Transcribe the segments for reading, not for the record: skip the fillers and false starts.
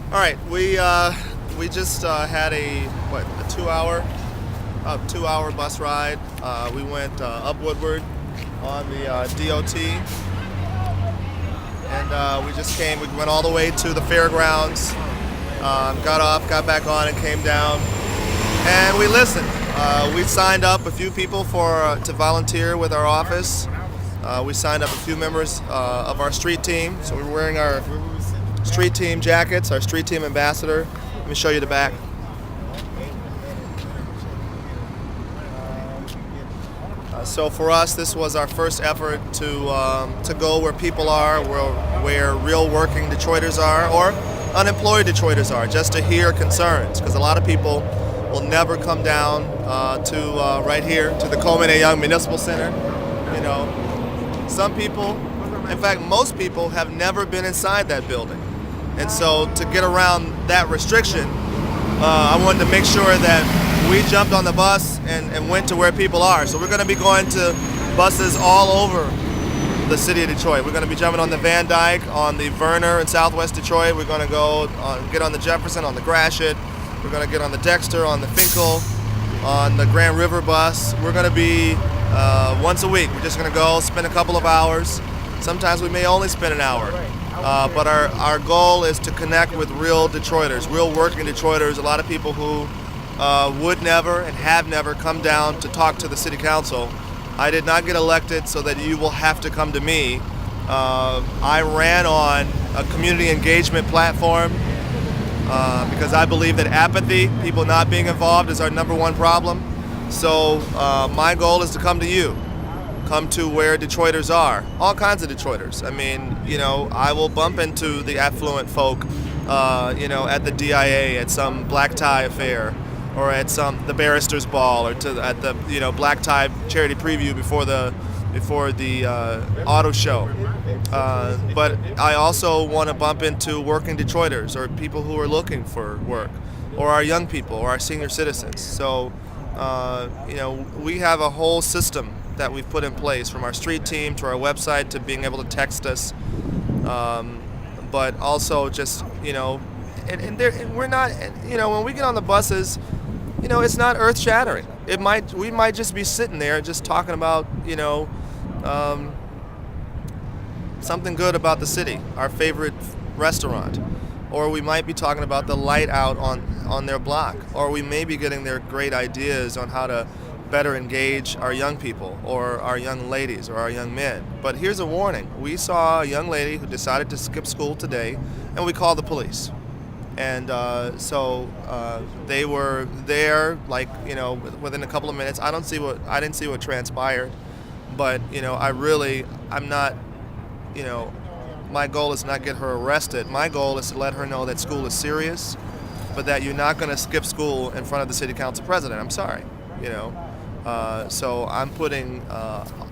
All right, we just had a 2 hour bus ride. We went up Woodward on the DOT, and we went all the way to the fairgrounds. Got off, got back on, and came down, and we listened. We signed up a few people to volunteer with our office. We signed up a few members of our street team, so we were wearing our street team jackets, our street team ambassador. Let me show you the back. So for us, this was our first effort to go where people are, where real working Detroiters are, or unemployed Detroiters are, just to hear concerns, because a lot of people will never come down to right here to the Coleman A. Young Municipal Center. You know, some people, in fact, most people have never been inside that building. And so to get around that restriction, I wanted to make sure that we jumped on the bus and went to where people are. So we're going to be going to buses all over the city of Detroit. We're going to be jumping on the Van Dyke, on the Verner in Southwest Detroit. We're going to get on the Jefferson, on the Gratiot. We're going to get on the Dexter, on the Finkel, on the Grand River bus. We're going to be once a week. We're just going to go spend a couple of hours. Sometimes we may only spend an hour. But our goal is to connect with real Detroiters, real working Detroiters, a lot of people who would never and have never come down to talk to the city council. I did not get elected so that you will have to come to me. I ran on a community engagement platform because I believe that apathy, people not being involved, is our number one problem. So my goal is to come to you. Come to where Detroiters are, all kinds of Detroiters. I mean, you know, I will bump into the affluent folk, at the DIA, at some black tie affair, or at the barristers ball, or at the black tie charity preview before the auto show. But I also want to bump into working Detroiters, or people who are looking for work, or our young people, or our senior citizens. So, we have a whole system that we've put in place, from our street team to our website to being able to text us, but also just we're not, when we get on the buses, it's not earth shattering. We might just be sitting there just talking about something good about the city, our favorite restaurant, or we might be talking about the light out on their block, or we may be getting their great ideas on how to better engage our young people, or our young ladies, or our young men. But here's a warning. We saw a young lady who decided to skip school today, and we called the police. And so they were there, within a couple of minutes. I didn't see what transpired, but I'm not, my goal is not get her arrested. My goal is to let her know that school is serious, but that you're not going to skip school in front of the city council president. I'm sorry, So I'm putting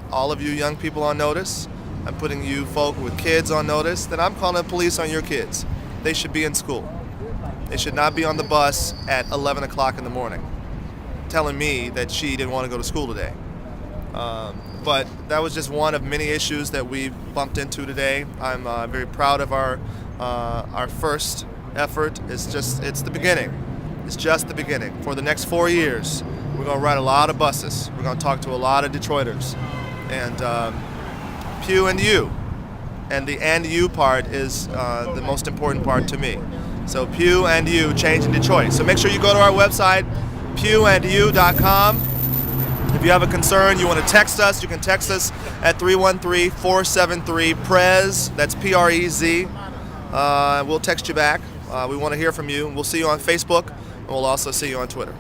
all of you young people on notice. I'm putting you folk with kids on notice that I'm calling the police on your kids. They should be in school. They should not be on the bus at 11 o'clock in the morning telling me that she didn't want to go to school today. But that was just one of many issues that we bumped into today. I'm very proud of our first effort. It's the beginning. It's just the beginning. For the next 4 years, we're going to ride a lot of buses. We're going to talk to a lot of Detroiters. And Pew and you. And the "and you" part is the most important part to me. So Pew and you, changing Detroit. So make sure you go to our website, pewandyou.com. If you have a concern, you want to text us, you can text us at 313-473-PREZ. That's PREZ. We'll text you back. We want to hear from you. We'll see you on Facebook, and we'll also see you on Twitter.